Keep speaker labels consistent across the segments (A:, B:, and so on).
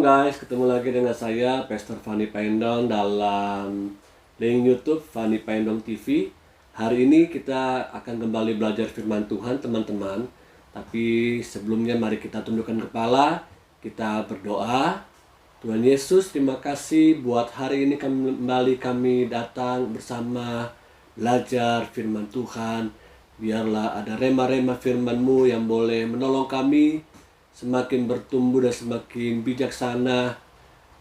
A: Shalom guys, ketemu lagi dengan saya Pastor Fanny Paendong dalam link YouTube Fanny Paendong TV. Hari ini kita akan kembali belajar firman Tuhan teman-teman. Tapi sebelumnya mari kita tundukkan kepala, kita berdoa. Tuhan Yesus, terima kasih buat hari ini kembali kami datang bersama belajar firman Tuhan. Biarlah ada rema-rema firman-Mu yang boleh menolong kami semakin bertumbuh dan semakin bijaksana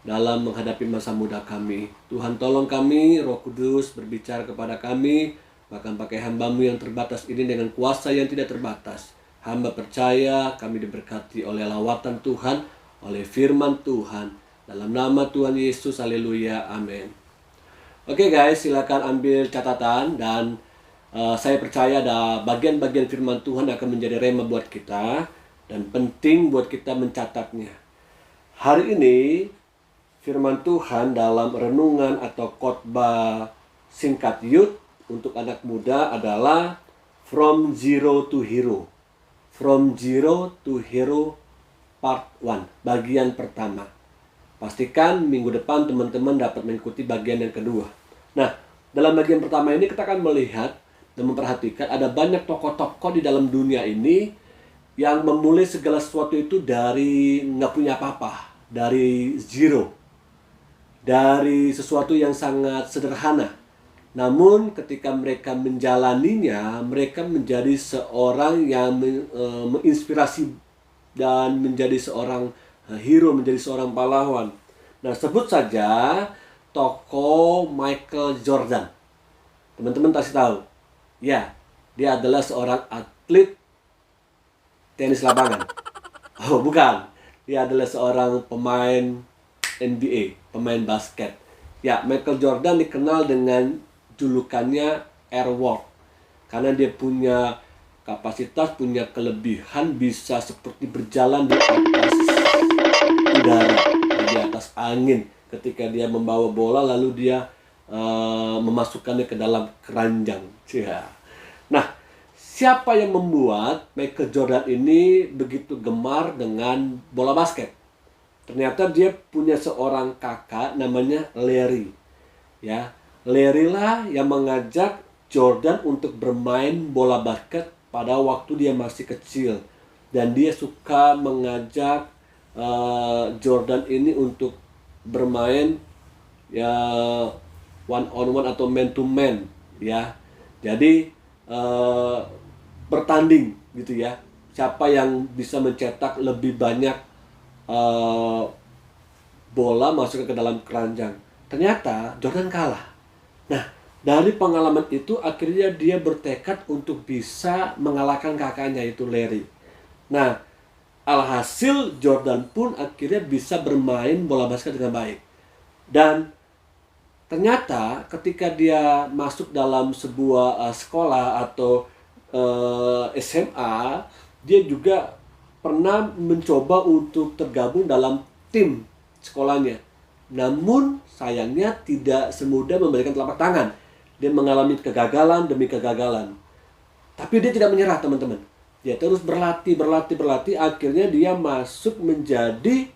A: dalam menghadapi masa muda kami. Tuhan tolong kami, Roh Kudus berbicara kepada kami, bahkan pakai hamba-Mu yang terbatas ini dengan kuasa yang tidak terbatas. Hamba percaya kami diberkati oleh lawatan Tuhan, oleh firman Tuhan. Dalam nama Tuhan Yesus, haleluya, amin. Oke guys, silakan ambil catatan dan saya percaya ada bagian-bagian firman Tuhan akan menjadi rema buat kita. Dan penting buat kita mencatatnya. Hari ini firman Tuhan dalam renungan atau khotbah singkat youth untuk anak muda adalah From Zero to Hero. From Zero to Hero Part 1, bagian pertama. Pastikan minggu depan teman-teman dapat mengikuti bagian yang kedua. Nah, dalam bagian pertama ini kita akan melihat dan memperhatikan ada banyak tokoh-tokoh di dalam dunia ini yang memulai segala sesuatu itu dari nggak punya apa-apa, dari zero, dari sesuatu yang sangat sederhana. Namun ketika mereka menjalaninya, mereka menjadi seorang yang menginspirasi dan menjadi seorang hero, menjadi seorang pahlawan. Nah, sebut saja tokoh Michael Jordan. Teman-teman pasti tahu, ya, dia adalah seorang atlet tenis lapangan. Oh, bukan. Dia adalah seorang pemain NBA, pemain basket. Ya, Michael Jordan dikenal dengan julukannya Airwalk. Karena dia punya kapasitas, punya kelebihan bisa seperti berjalan di atas udara, di atas angin. Ketika dia membawa bola lalu dia memasukkannya ke dalam keranjang. Ya. Nah, siapa yang membuat Michael Jordan ini begitu gemar dengan bola basket? Ternyata dia punya seorang kakak namanya Larry. Ya, Larry lah yang mengajak Jordan untuk bermain bola basket pada waktu dia masih kecil. Dan dia suka mengajak Jordan ini untuk bermain ya one on one atau man to man, ya. Jadi bertanding gitu ya, siapa yang bisa mencetak lebih banyak bola masuk ke dalam keranjang. Ternyata Jordan kalah. Nah, dari pengalaman itu akhirnya dia bertekad untuk bisa mengalahkan kakaknya itu Larry. Nah, alhasil Jordan pun akhirnya bisa bermain bola basket dengan baik. Dan ternyata ketika dia masuk dalam sebuah sekolah atau SMA, dia juga pernah mencoba untuk tergabung dalam tim sekolahnya. Namun sayangnya tidak semudah memberikan telapak tangan. Dia mengalami kegagalan demi kegagalan. Tapi dia tidak menyerah, teman-teman. Dia terus berlatih. Akhirnya dia masuk menjadi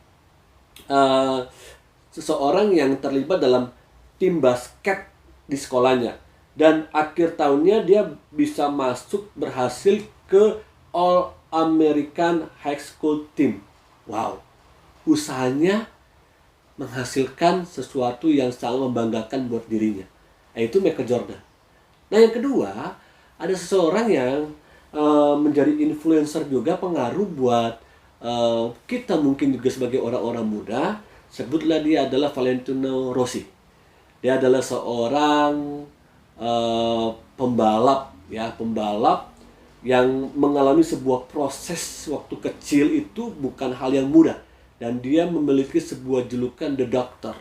A: seseorang yang terlibat dalam tim basket di sekolahnya. Dan akhir tahunnya dia bisa masuk berhasil ke All American High School Team. Wow, usahanya menghasilkan sesuatu yang sangat membanggakan buat dirinya, yaitu Michael Jordan. Nah, yang kedua, ada seseorang yang menjadi influencer juga, pengaruh buat kita mungkin juga sebagai orang-orang muda. Sebutlah dia adalah Valentino Rossi. Dia adalah seorang pembalap yang mengalami sebuah proses waktu kecil itu bukan hal yang mudah, dan dia memiliki sebuah julukan The Doctor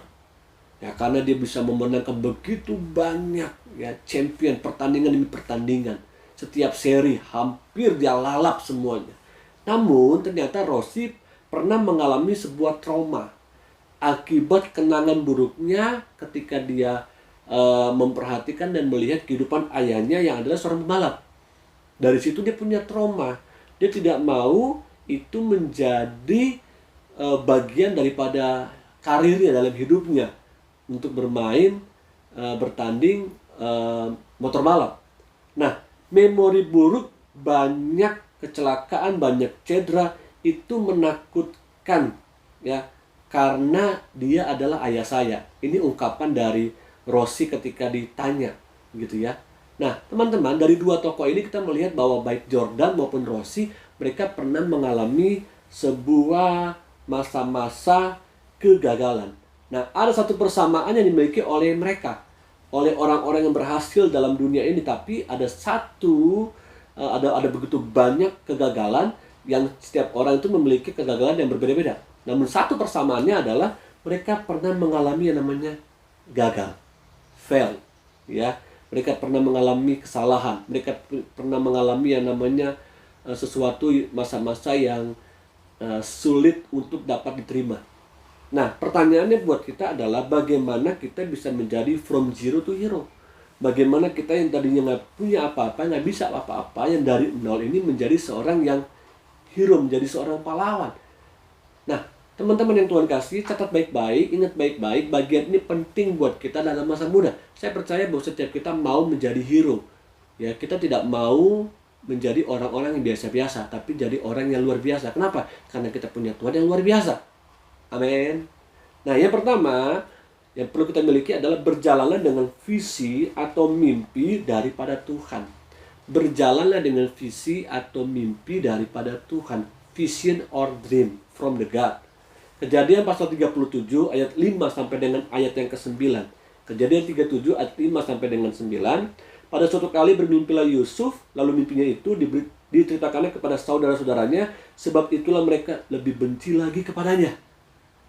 A: ya, karena dia bisa memenangkan begitu banyak ya champion, pertandingan demi pertandingan. Setiap seri hampir dia lalap semuanya. Namun ternyata Rossi pernah mengalami sebuah trauma akibat kenangan buruknya ketika dia memperhatikan dan melihat kehidupan ayahnya yang adalah seorang pembalap. Dari situ dia punya trauma. Dia tidak mau itu menjadi bagian daripada karirnya dalam hidupnya untuk bermain, bertanding motor balap. Nah, memori buruk, banyak kecelakaan, banyak cedera, itu menakutkan ya, karena dia adalah ayah saya. Ini ungkapan dari Rossi ketika ditanya gitu ya. Nah, teman-teman, dari dua tokoh ini kita melihat bahwa baik Jordan maupun Rossi, mereka pernah mengalami sebuah masa-masa kegagalan. Nah, ada satu persamaan yang dimiliki oleh mereka, oleh orang-orang yang berhasil dalam dunia ini, tapi ada begitu banyak kegagalan yang setiap orang itu memiliki kegagalan yang berbeda-beda. Namun satu persamaannya adalah mereka pernah mengalami yang namanya gagal, fail, ya. Mereka pernah mengalami kesalahan, mereka pernah mengalami yang namanya sesuatu masa-masa yang sulit untuk dapat diterima. Nah, pertanyaannya buat kita adalah bagaimana kita bisa menjadi from zero to hero. Bagaimana kita yang tadinya nggak punya apa-apa, nggak bisa apa-apa, yang dari nol ini menjadi seorang yang hero, menjadi seorang pahlawan. Nah, teman-teman yang Tuhan kasih, catat baik-baik, ingat baik-baik, bagian ini penting buat kita dalam masa muda. Saya percaya bahwa setiap kita mau menjadi hero. Ya, kita tidak mau menjadi orang-orang yang biasa-biasa, tapi jadi orang yang luar biasa. Kenapa? Karena kita punya Tuhan yang luar biasa. Amin. Nah, yang pertama yang perlu kita miliki adalah berjalanlah dengan visi atau mimpi daripada Tuhan. Berjalanlah dengan visi atau mimpi daripada Tuhan. Vision or dream from the God. Kejadian pasal 37 ayat 5 sampai dengan ayat yang ke-9. Kejadian 37 ayat 5 sampai dengan 9. Pada suatu kali bermimpilah Yusuf, lalu mimpinya itu diceritakannya kepada saudara-saudaranya, sebab itulah mereka lebih benci lagi kepadanya.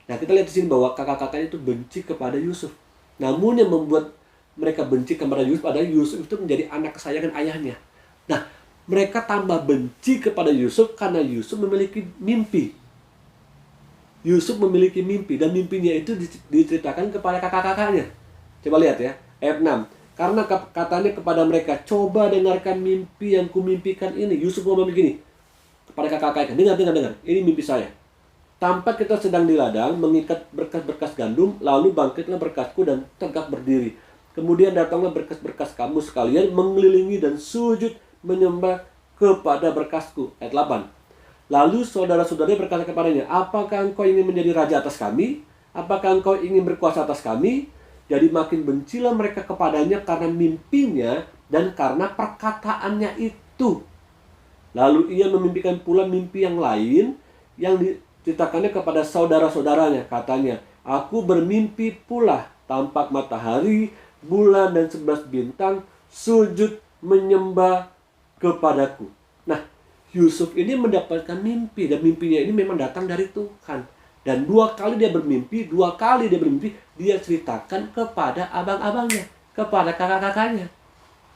A: Nah, kita lihat di sini bahwa kakak-kakaknya itu benci kepada Yusuf. Namun yang membuat mereka benci kepada Yusuf adalah Yusuf itu menjadi anak kesayangan ayahnya. Nah, mereka tambah benci kepada Yusuf karena Yusuf memiliki mimpi. Yusuf memiliki mimpi dan mimpinya itu diceritakan kepada kakak-kakaknya. Coba lihat ya, ayat 6. Karena katanya kepada mereka, coba dengarkan mimpi yang kumimpikan ini. Yusuf ngomong begini kepada kakak-kakaknya, dengar, ini mimpi saya. Tampak kita sedang di ladang, mengikat berkas-berkas gandum, lalu bangkitlah berkasku dan tegak berdiri. Kemudian datanglah berkas-berkas kamu sekalian, mengelilingi dan sujud menyembah kepada berkasku. Ayat 8. Lalu saudara-saudaranya berkata kepadanya, apakah engkau ingin menjadi raja atas kami? Apakah engkau ingin berkuasa atas kami? Jadi makin bencilah mereka kepadanya karena mimpinya dan karena perkataannya itu. Lalu ia memimpikan pula mimpi yang lain yang diceritakannya kepada saudara-saudaranya. Katanya, aku bermimpi pula tampak matahari, bulan dan 11 bintang sujud menyembah kepadaku. Nah, Yusuf ini mendapatkan mimpi dan mimpinya ini memang datang dari Tuhan. Dan dua kali dia bermimpi, dia ceritakan kepada abang-abangnya, kepada kakak-kakaknya.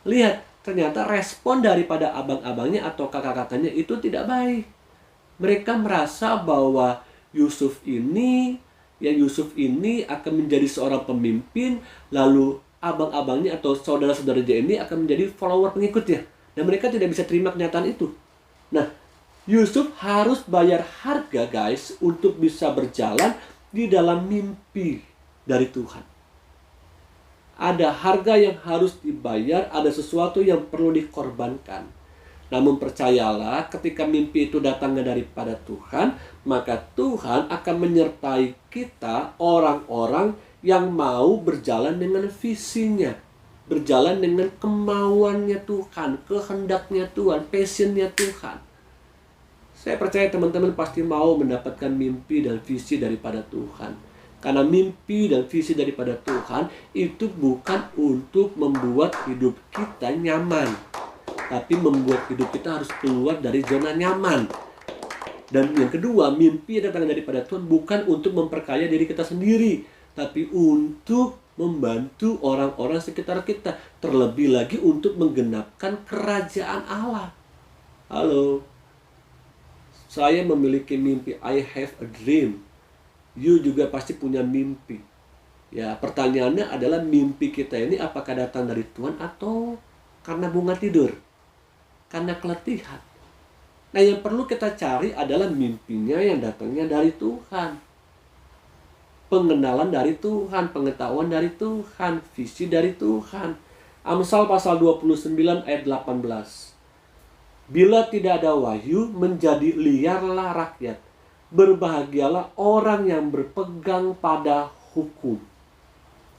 A: Lihat, ternyata respon daripada abang-abangnya atau kakak-kakaknya itu tidak baik. Mereka merasa bahwa Yusuf ini akan menjadi seorang pemimpin, lalu abang-abangnya atau saudara-saudaranya ini akan menjadi follower pengikutnya. Dan mereka tidak bisa terima kenyataan itu. Nah, Yusuf harus bayar harga, guys, untuk bisa berjalan di dalam mimpi dari Tuhan. Ada harga yang harus dibayar, ada sesuatu yang perlu dikorbankan. Namun percayalah, ketika mimpi itu datangnya daripada Tuhan, maka Tuhan akan menyertai kita, orang-orang yang mau berjalan dengan visinya, berjalan dengan kemauannya Tuhan, kehendaknya Tuhan, passionnya Tuhan. Saya percaya teman-teman pasti mau mendapatkan mimpi dan visi daripada Tuhan. Karena mimpi dan visi daripada Tuhan itu bukan untuk membuat hidup kita nyaman, tapi membuat hidup kita harus keluar dari zona nyaman. Dan yang kedua, mimpi yang datang daripada Tuhan bukan untuk memperkaya diri kita sendiri, tapi untuk membantu orang-orang sekitar kita. Terlebih lagi untuk menggenapkan kerajaan Allah. Halo. Saya memiliki mimpi, I have a dream. You juga pasti punya mimpi. Ya, pertanyaannya adalah mimpi kita ini apakah datang dari Tuhan atau karena bunga tidur? Karena keletihan. Nah, yang perlu kita cari adalah mimpinya yang datangnya dari Tuhan. Pengenalan dari Tuhan, pengetahuan dari Tuhan, visi dari Tuhan. Amsal pasal 29 ayat 18. Bila tidak ada wahyu, menjadi liarlah rakyat. Berbahagialah orang yang berpegang pada hukum.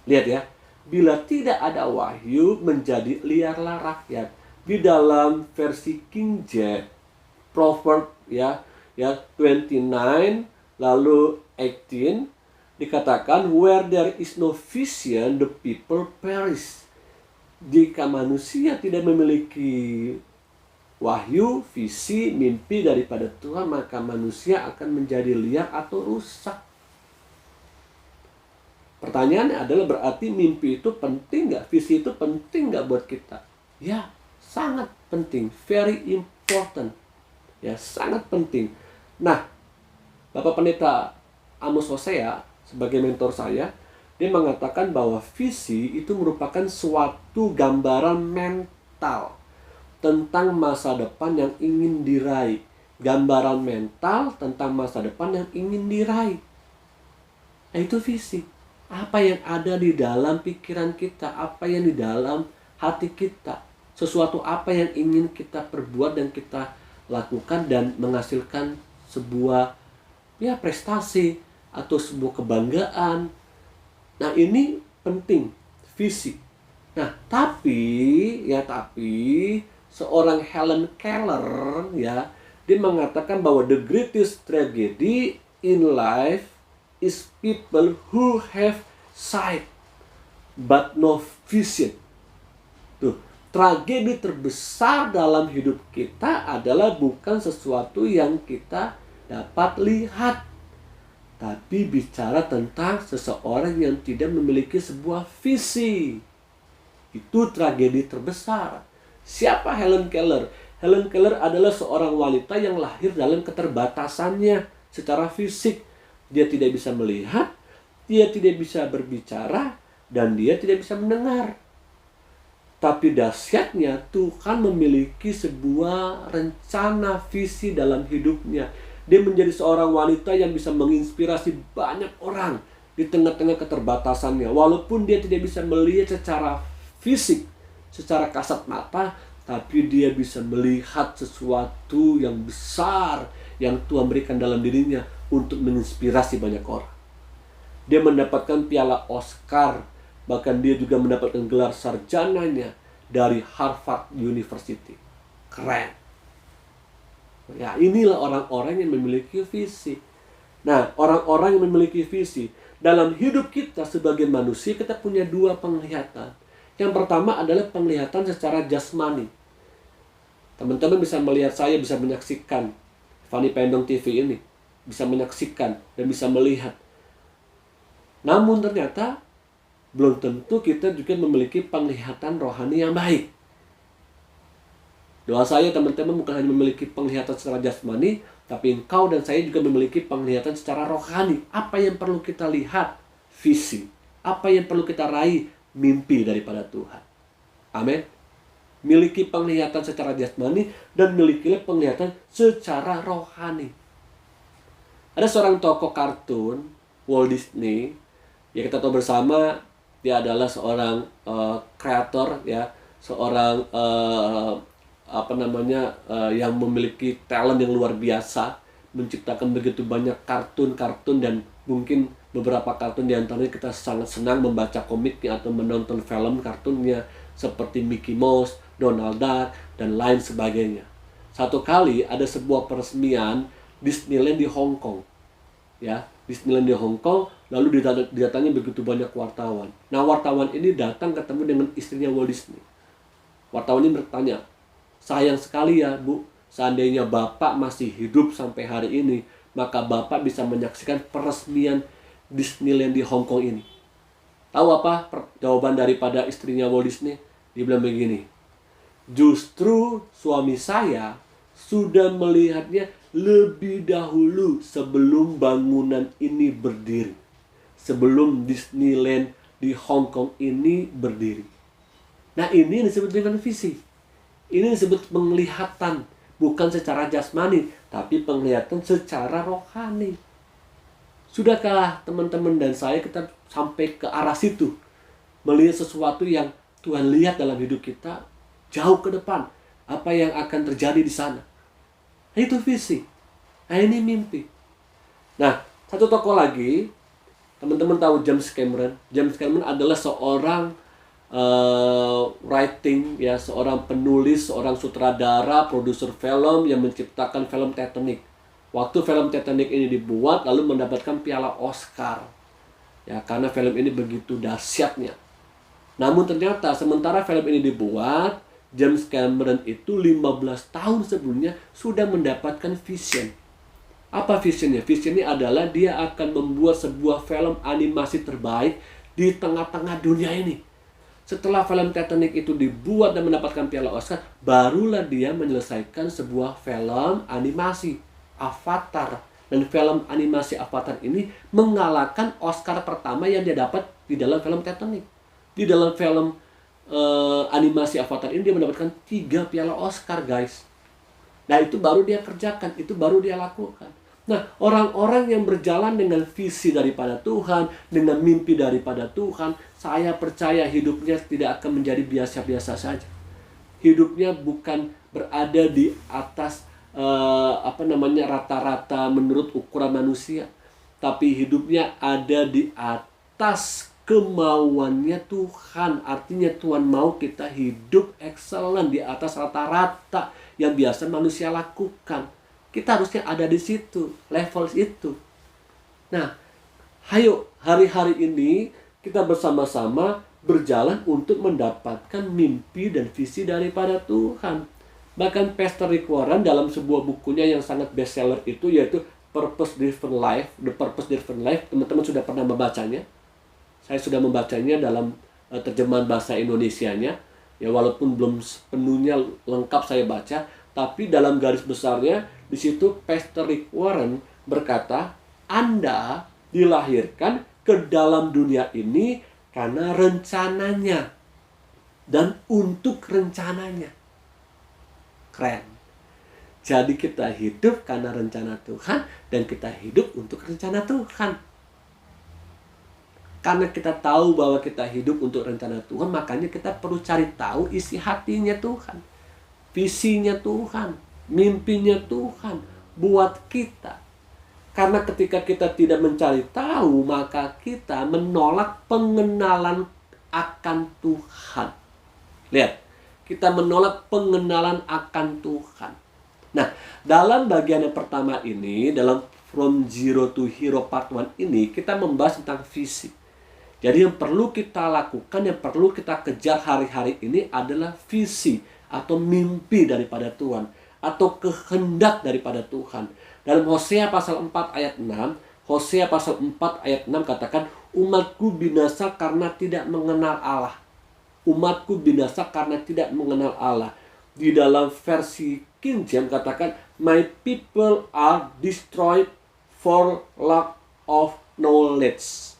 A: Lihat ya, bila tidak ada wahyu, menjadi liarlah rakyat. Di dalam versi King James, Proverb ya 29 lalu 18 dikatakan, where there is no vision the people perish. Jika manusia tidak memiliki wahyu, visi, mimpi daripada Tuhan, maka manusia akan menjadi liar atau rusak. Pertanyaannya adalah, berarti mimpi itu penting nggak? Visi itu penting nggak buat kita? Ya, sangat penting, very important. Ya, sangat penting. Nah, Bapak Pendeta Amos Hosea sebagai mentor saya, dia mengatakan bahwa visi itu merupakan suatu gambaran mental tentang masa depan yang ingin diraih. Gambaran mental tentang masa depan yang ingin diraih. Nah, itu visi. Apa yang ada di dalam pikiran kita, apa yang di dalam hati kita. Sesuatu apa yang ingin kita perbuat dan kita lakukan dan menghasilkan sebuah prestasi atau sebuah kebanggaan. Nah, ini penting, visi. Nah, tapi seorang Helen Keller dia mengatakan bahwa the greatest tragedy in life is people who have sight but no vision. Tuh, tragedi terbesar dalam hidup kita adalah bukan sesuatu yang kita dapat lihat, tapi bicara tentang seseorang yang tidak memiliki sebuah visi. Itu tragedi terbesar. Siapa Helen Keller? Helen Keller adalah seorang wanita yang lahir dalam keterbatasannya secara fisik. Dia tidak bisa melihat, dia tidak bisa berbicara, dan dia tidak bisa mendengar. Tapi dahsyatnya Tuhan memiliki sebuah rencana visi dalam hidupnya. Dia menjadi seorang wanita yang bisa menginspirasi banyak orang di tengah-tengah keterbatasannya. Walaupun dia tidak bisa melihat secara fisik, secara kasat mata, tapi dia bisa melihat sesuatu yang besar yang Tuhan berikan dalam dirinya untuk menginspirasi banyak orang. Dia mendapatkan piala Oscar. Bahkan dia juga mendapatkan gelar sarjananya dari Harvard University. Keren. Ya, inilah orang-orang yang memiliki visi. Nah, orang-orang yang memiliki visi. Dalam hidup kita sebagai manusia, kita punya dua penglihatan. Yang pertama adalah penglihatan secara jasmani. Teman-teman bisa melihat saya, bisa menyaksikan Fanny Pendong TV ini. Bisa menyaksikan dan bisa melihat. Namun ternyata belum tentu kita juga memiliki penglihatan rohani yang baik. Doa saya teman-teman bukan hanya memiliki penglihatan secara jasmani, tapi engkau dan saya juga memiliki penglihatan secara rohani. Apa yang perlu kita lihat? Visi. Apa yang perlu kita raih? Mimpi daripada Tuhan. Amin. Miliki penglihatan secara jasmani dan milikilah penglihatan secara rohani. Ada seorang tokoh kartun, Walt Disney, ya kita tahu bersama. Dia adalah seorang kreator, seorang yang memiliki talent yang luar biasa, menciptakan begitu banyak kartun-kartun, dan mungkin beberapa kartun diantaranya kita sangat senang membaca komiknya atau menonton film kartunnya seperti Mickey Mouse, Donald Duck, dan lain sebagainya. Satu kali ada sebuah peresmian Disneyland di Hong Kong, Disneyland di Hong Kong. Lalu didatangi begitu banyak wartawan. Nah, wartawan ini datang ketemu dengan istrinya Walt Disney. Wartawan ini bertanya, sayang sekali ya Bu, seandainya Bapak masih hidup sampai hari ini, maka Bapak bisa menyaksikan peresmian Disneyland di Hong Kong ini. Tahu apa jawaban daripada istrinya Walt Disney? Dia bilang begini, justru suami saya sudah melihatnya lebih dahulu sebelum bangunan ini berdiri. Sebelum Disneyland di Hong Kong ini berdiri. Nah, ini disebut dengan visi. Ini disebut penglihatan. bukan secara jasmani, tapi penglihatan secara rohani. Sudahkah teman-teman dan saya kita sampai ke arah situ? Melihat sesuatu yang Tuhan lihat dalam hidup kita jauh ke depan. Apa yang akan terjadi di sana. Nah, itu visi. Nah, ini mimpi. Nah, satu tokoh lagi. Teman-teman tahu James Cameron. James Cameron adalah seorang writing, ya, seorang penulis, seorang sutradara, produser film yang menciptakan film Titanic. Waktu film Titanic ini dibuat, lalu mendapatkan piala Oscar. Ya, karena film ini begitu dahsyatnya. Namun ternyata sementara film ini dibuat, James Cameron itu 15 tahun sebelumnya sudah mendapatkan vision. Apa visionnya? Visionnya adalah dia akan membuat sebuah film animasi terbaik di tengah-tengah dunia ini. Setelah film Titanic itu dibuat dan mendapatkan piala Oscar, barulah dia menyelesaikan sebuah film animasi, Avatar. Dan film animasi Avatar ini mengalahkan Oscar pertama yang dia dapat di dalam film Titanic. Di dalam film animasi Avatar ini dia mendapatkan 3 piala Oscar, guys. Nah, itu baru dia kerjakan, itu baru dia lakukan. Nah, orang-orang yang berjalan dengan visi daripada Tuhan, dengan mimpi daripada Tuhan, saya percaya hidupnya tidak akan menjadi biasa-biasa saja. Hidupnya bukan berada di atas rata-rata menurut ukuran manusia, tapi hidupnya ada di atas kemauannya Tuhan. Artinya Tuhan mau kita hidup excellent di atas rata-rata yang biasa manusia lakukan. Kita harusnya ada di situ, level itu. Nah, ayo hari-hari ini kita bersama-sama berjalan untuk mendapatkan mimpi dan visi daripada Tuhan. Bahkan Pastor Rick Warren dalam sebuah bukunya yang sangat bestseller itu, yaitu Purpose Driven Life, The Purpose Driven Life, teman-teman sudah pernah membacanya. Saya sudah membacanya dalam terjemahan bahasa Indonesianya. Ya, walaupun belum sepenuhnya lengkap saya baca, tapi dalam garis besarnya di situ Pastor Rick Warren berkata, Anda dilahirkan ke dalam dunia ini karena rencananya dan untuk rencananya. Keren. Jadi kita hidup karena rencana Tuhan dan kita hidup untuk rencana Tuhan. Karena kita tahu bahwa kita hidup untuk rencana Tuhan, makanya kita perlu cari tahu isi hatinya Tuhan, visinya Tuhan, mimpinya Tuhan buat kita. Karena ketika kita tidak mencari tahu, maka kita menolak pengenalan akan Tuhan. Lihat, kita menolak pengenalan akan Tuhan. Nah, dalam bagian yang pertama ini, dalam From Zero to Hero Part 1 ini, kita membahas tentang visi. Jadi yang perlu kita lakukan, yang perlu kita kejar hari-hari ini adalah visi atau mimpi daripada Tuhan, atau kehendak daripada Tuhan. Dalam Hosea pasal 4 ayat 6, Hosea pasal 4 ayat 6 katakan, umatku binasa karena tidak mengenal Allah. Umatku binasa karena tidak mengenal Allah. Di dalam versi King James katakan, my people are destroyed for lack of knowledge.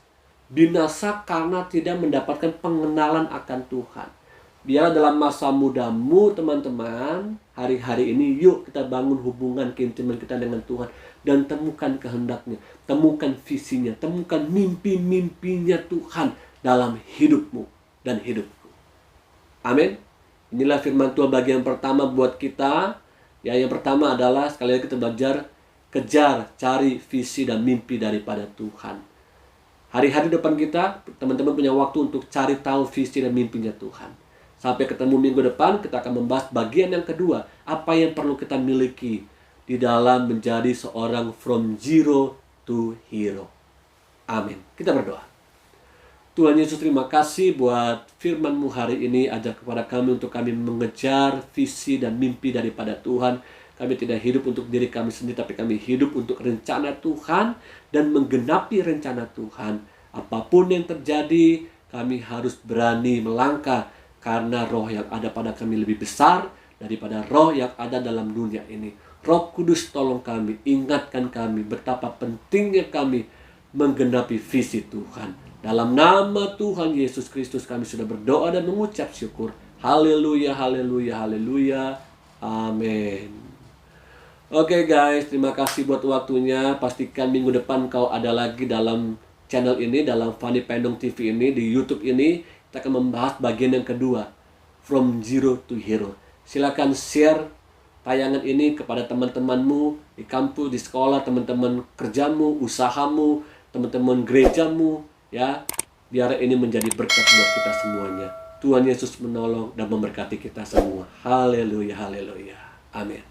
A: Binasa karena tidak mendapatkan pengenalan akan Tuhan. Biar dalam masa mudamu, teman-teman, hari-hari ini yuk kita bangun hubungan keintiman kita dengan Tuhan dan temukan kehendaknya, temukan visinya, temukan mimpi-mimpinya Tuhan dalam hidupmu dan hidupku. Amin. Inilah firman Tuhan bagian pertama buat kita. Ya, yang pertama adalah sekali lagi kita belajar kejar, cari visi dan mimpi daripada Tuhan. Hari-hari depan kita, teman-teman punya waktu untuk cari tahu visi dan mimpinya Tuhan. Sampai ketemu minggu depan, kita akan membahas bagian yang kedua. Apa yang perlu kita miliki di dalam menjadi seorang from zero to hero. Amin. Kita berdoa. Tuhan Yesus, terima kasih buat firman-Mu hari ini. Ajar kepada kami untuk kami mengejar visi dan mimpi daripada Tuhan. Kami tidak hidup untuk diri kami sendiri, tapi kami hidup untuk rencana Tuhan dan menggenapi rencana Tuhan. Apapun yang terjadi, kami harus berani melangkah karena roh yang ada pada kami lebih besar daripada roh yang ada dalam dunia ini. Roh Kudus, tolong kami, ingatkan kami betapa pentingnya kami menggenapi visi Tuhan. Dalam nama Tuhan Yesus Kristus kami sudah berdoa dan mengucap syukur. Haleluya, haleluya, haleluya. Amin. Oke guys, terima kasih buat waktunya. Pastikan minggu depan kau ada lagi dalam channel ini, dalam Fanny Pendong TV ini, di YouTube ini. Kita akan membahas bagian yang kedua, From Zero to Hero. Silakan share tayangan ini kepada teman-temanmu di kampus, di sekolah, teman-teman kerjamu, usahamu, teman-teman gerejamu, ya. Biar ini menjadi berkat buat kita semuanya. Tuhan Yesus menolong dan memberkati kita semua. Haleluya, haleluya. Amin.